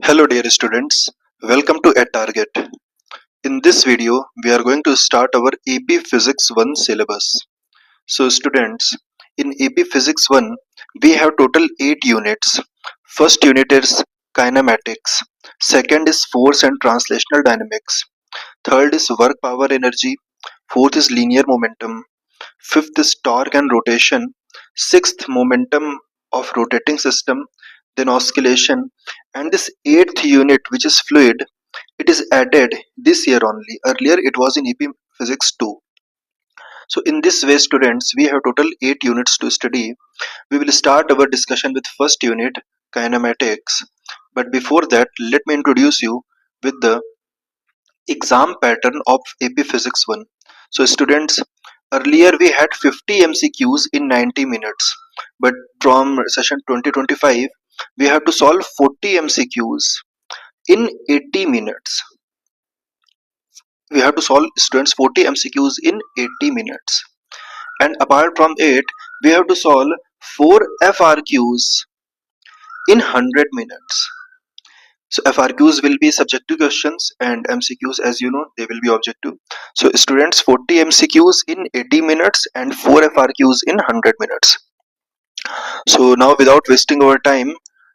Hello dear students, welcome to A Target. In this video, we are going to start our AP Physics 1 syllabus. So students, in AP Physics 1, we have total 8 units. First unit is kinematics, second is force and translational dynamics, third is work power energy, fourth is linear momentum, fifth is torque and rotation, sixth momentum of rotating system, then oscillation, and this eighth unit which is fluid, it is added this year only. Earlier it was in EP Physics 2. So in this way students, we have total 8 units to study. We will start our discussion with first unit, kinematics. But before that, let me introduce you with the exam pattern of AP Physics 1. So students, earlier we had 50 MCQs in 90 minutes, but from session 2025 we have to solve 40 MCQs in 80 minutes. We have to solve students 40 MCQs in 80 minutes. And apart from it, we have to solve 4 FRQs in 100 minutes. So FRQs will be subjective questions and MCQs, as you know, they will be objective. So students, 40 MCQs in 80 minutes and 4 FRQs in 100 minutes. So now without wasting our time,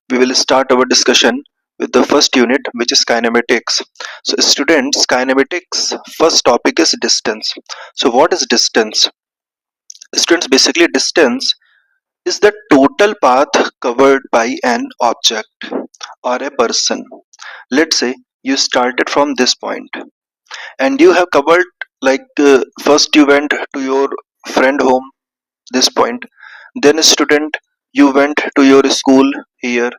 we will start our discussion with the first unit, which is kinematics. So students, kinematics first topic is distance. So what is distance? Students, basically distance is the total path covered by an object or a person. Let's say you started from this point and you have covered, like first you went to your friend home, this point, then a student, you went to your school here,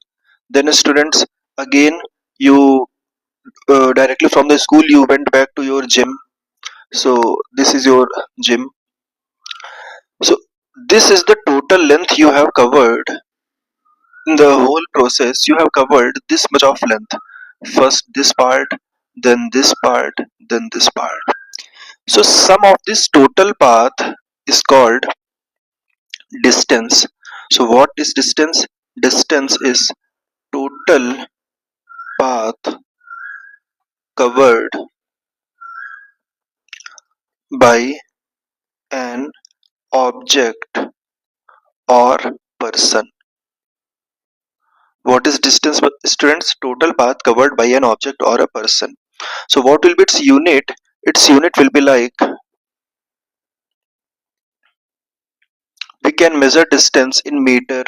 then students, again you directly from the school you went back to your gym. So this is your gym. So this is the total length you have covered. In the whole process you have covered this much of length. First this part, then this part, then this part. So sum of this total path is called distance. So what is distance? Distance is total path covered by an object or person. What is distance, students? Total path covered by an object or a person. So what will be its unit? Its unit will be like, we can measure distance in meter,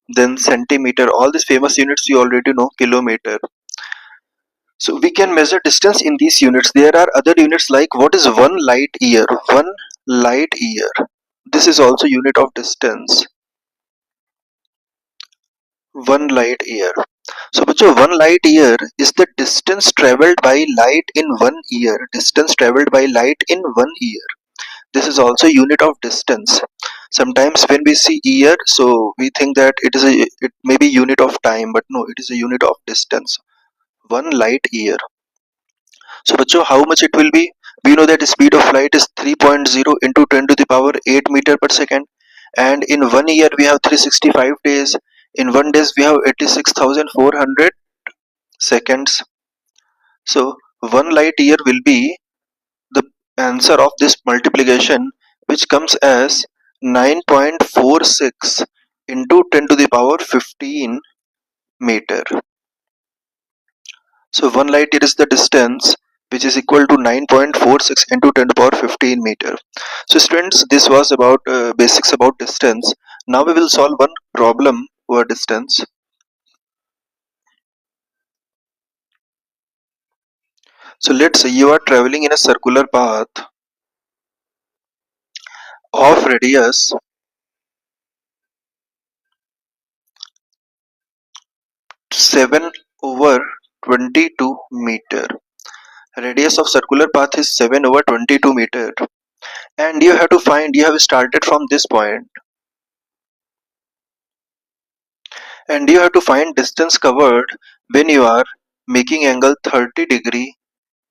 then centimeter, all these famous units you already know, kilometer. So we can measure distance in these units. There are other units like, what is 1 light year? 1 light year. This is also unit of distance. 1 light year. So bachcho, 1 light year is the distance traveled by light in 1 year. Distance traveled by light in 1 year. This is also unit of distance. Sometimes when we see year, so we think that it may be unit of time, but no, it is a unit of distance. 1 light year. So bachcho, how much it will be? We know that the speed of light is 3.0 into 10 to the power 8 meter per second, and in 1 year we have 365 days. In 1 day we have 86,400 seconds. So 1 light year will be the answer of this multiplication, which comes as 9.46 into 10 to the power 15 meter. So 1 light year is the distance which is equal to 9.46 into 10 to the power 15 meter. So students, this was about basics about distance. Now we will solve one problem over distance. So let's say you are traveling in a circular path of radius 7 over 22 meter. Radius of circular path is 7 over 22 meter, and you have to find, you have started from this point and you have to find distance covered when you are making angle 30 degree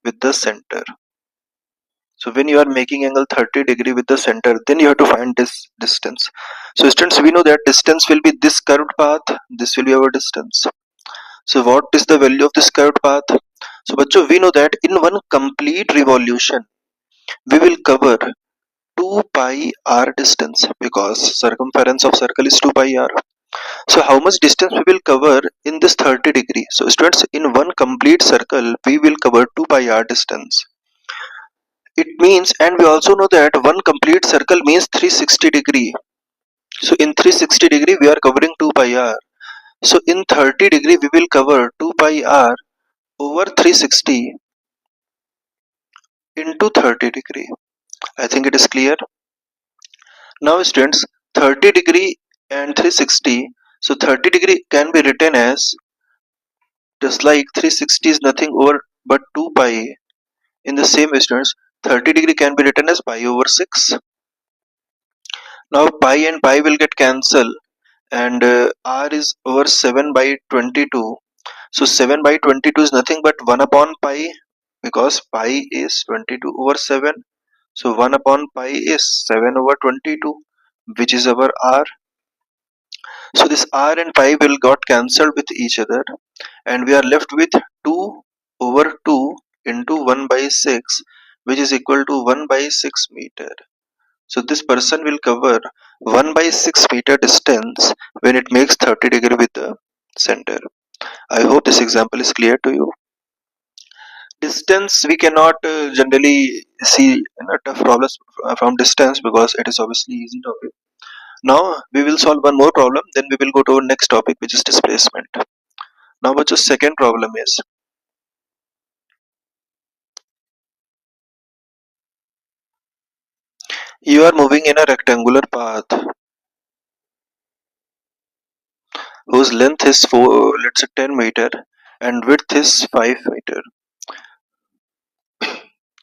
with the center. So when you are making angle 30 degree with the center, then you have to find this distance. So students, we know that distance will be this curved path, this will be our distance. So what is the value of this curved path? So bachcho, we know that in one complete revolution we will cover 2 pi r distance, because circumference of circle is 2 pi r. So how much distance we will cover in this 30 degree? So students, in one complete circle we will cover 2 pi r distance. It means, and we also know that one complete circle means 360 degree. So in 360 degree we are covering 2 pi r. So in 30 degree we will cover 2 pi r over 360 into 30 degree. I think it is clear. Now students, 30 degree and 360. So 30 degree can be written as, just like 360 is nothing over but 2 pi. In the same way students, 30 degree can be written as pi over 6. Now pi and pi will get cancelled, and r is over 7 by 22. So 7 by 22 is nothing but 1 upon pi, because pi is 22 over 7. So 1 upon pi is 7 over 22, which is our r. So this r and pi will got cancelled with each other, and we are left with 2 over 2 into 1 by 6, which is equal to 1 by 6 meter. So this person will cover 1 by 6 meter distance when it makes 30 degree with the center. I hope this example is clear to you. Distance we cannot generally see tough problems from distance, because it is obviously easy topic. Now we will solve one more problem, then we will go to our next topic, which is displacement. Now what the second problem is, you are moving in a rectangular path whose length is 4, let's say 10 meter, and width is 5 meter.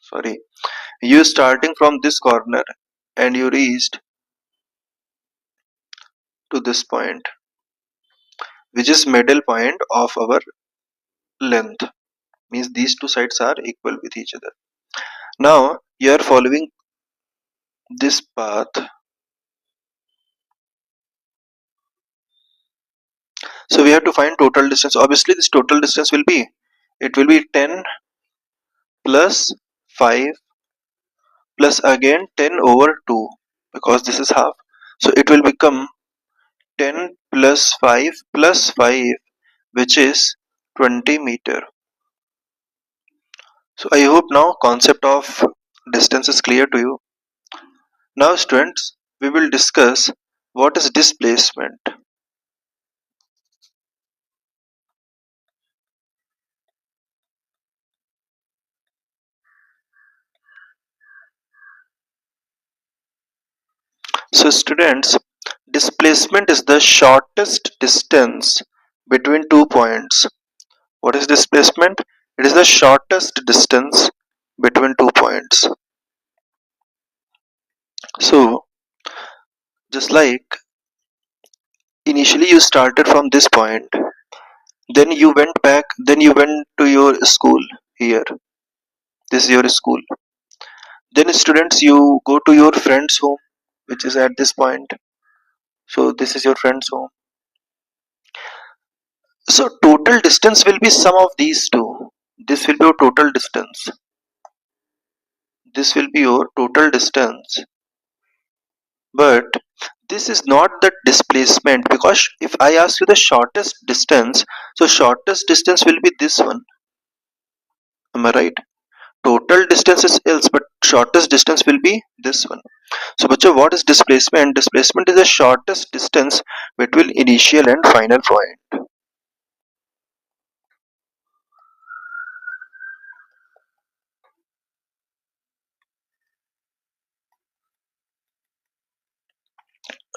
Sorry, you starting from this corner and you reached to this point, which is middle point of our length, means these two sides are equal with each other. Now you are following this path. So we have to find total distance. Obviously this total distance will be, it will be 10 plus 5 plus again 10 over 2, because this is half. So it will become 10 plus 5 plus 5, which is 20 meter. So I hope now concept of distance is clear to you. Now students, we will discuss what is displacement. So students, displacement is the shortest distance between 2 points. What is displacement? It is the shortest distance between 2 points. So just like initially you started from this point, then you went back, then you went to your school here. This is your school. Then students, you go to your friend's home, which is at this point. So this is your friend's home. So total distance will be sum of these two. This will be your total distance. This will be your total distance. But this is not the displacement, because if I ask you the shortest distance, so shortest distance will be this one. Am I right? Total distance is else, but shortest distance will be this one. So bacha, what is displacement? Displacement is the shortest distance between initial and final point.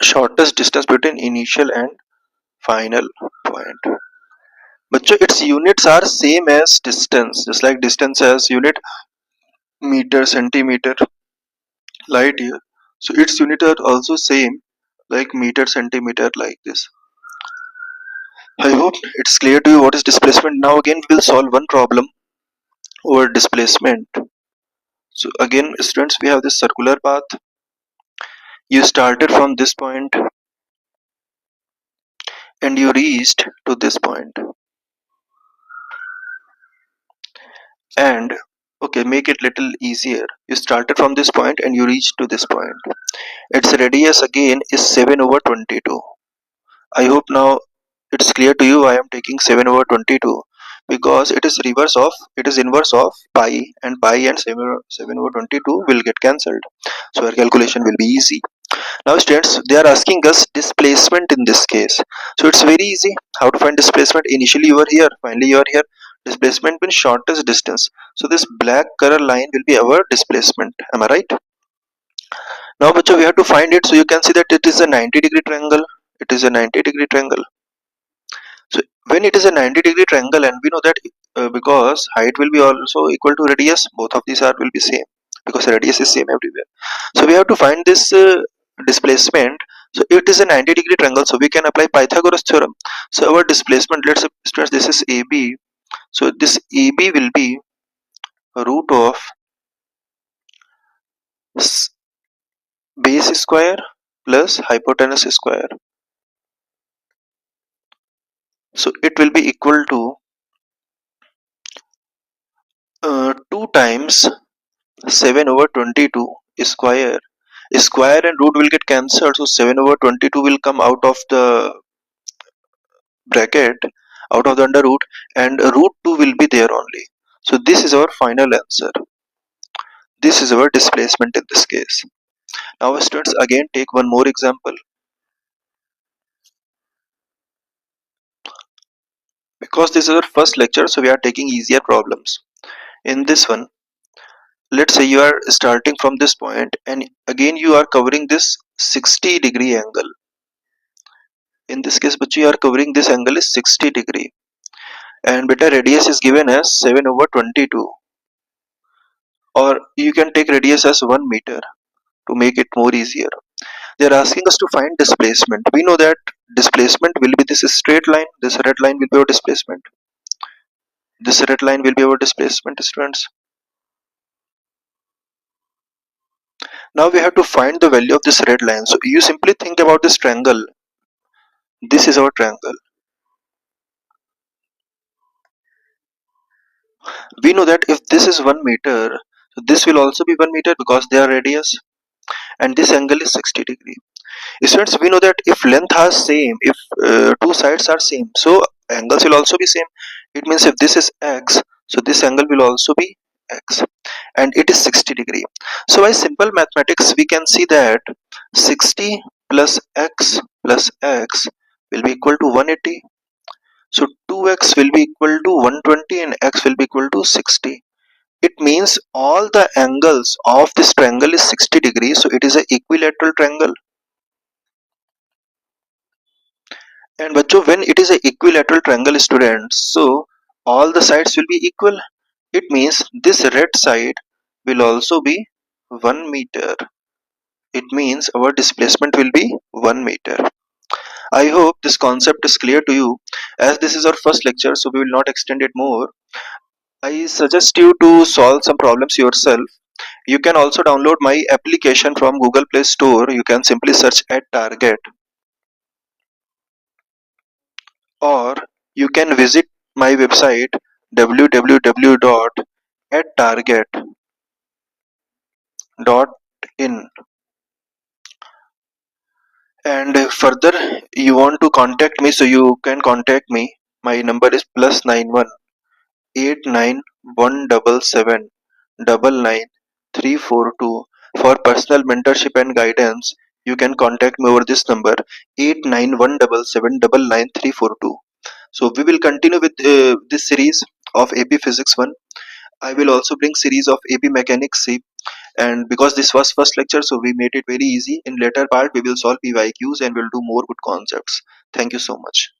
Shortest distance between initial and final point. Bacha, its units are same as distance, just like distance has unit meter, centimeter, light year. So its unit are also same, like meter, centimeter, like this. I hope it's clear to you what is displacement. Now again we will solve one problem over displacement. So again students, we have this circular path. You started from this point and you reached to this point. and okay, make it little easier. You started from this point and you reach to this point. Its radius again is 7 over 22. I hope now it's clear to you. I am taking 7 over 22 because it is inverse of pi, and pi and 7 over 22 will get cancelled. So our calculation will be easy. Now students, they are asking us displacement in this case. So it's very easy. How to find displacement? Initially you are here, finally you are here. Displacement means shortest distance. So this black color line will be our displacement. Am I right? Now bacho, we have to find it. So you can see that it is a 90-degree triangle. It is a 90-degree triangle. So when it is a 90-degree triangle, and we know that because height will be also equal to radius, both of these are will be same because radius is same everywhere. So we have to find this displacement. So it is a 90-degree triangle, so we can apply Pythagoras theorem. So our displacement, let's stress this is AB. So this AB will be root of base square plus hypotenuse square. So it will be equal to 2 times 7 over 22 square. Square and root will get cancelled, so 7 over 22 will come out of the bracket, out of the under root, and root 2 will be there only. So this is our final answer. This is our displacement in this case. Now students, again take one more example. Because this is our first lecture, so we are taking easier problems. In this one, let's say you are starting from this point and again you are covering this 60-degree angle. In this case, but you are covering this angle is 60-degree. And beta radius is given as 7 over 22, or you can take radius as 1 meter to make it more easier. They are asking us to find displacement. We know that displacement will be this straight line, this red line will be our displacement, this red line will be our displacement, students. Now we have to find the value of this red line. So you simply think about this triangle. This is our triangle. We know that if this is 1 meter, so this will also be 1 meter because they are radius, and this angle is 60-degree. Students, we know that if length are same, if two sides are same, so angles will also be same. It means if this is x, so this angle will also be x, and it is 60-degree. So by simple mathematics, we can see that 60 plus x will be equal to 180. So 2x will be equal to 120 and x will be equal to 60. It means all the angles of this triangle is 60 degrees, so it is an equilateral triangle. And bacho, when it is an equilateral triangle, students, so all the sides will be equal. It means this red side will also be 1 meter. It means our displacement will be 1 meter. I hope this concept is clear to you. As this is our first lecture, so we will not extend it more. I suggest you to solve some problems yourself. You can also download my application from Google Play Store. You can simply search at Target, or you can visit my website www.attarget.in, and further you want to contact me, so you can contact me. My number is +91 891777999342. For personal mentorship and guidance, you can contact me over this number 891777999342. So we will continue with this series of AP Physics 1. I will also bring series of AP Mechanics C, and because this was first lecture, so we made it very easy. In later part we will solve PYQs and we'll do more good concepts. Thank you so much.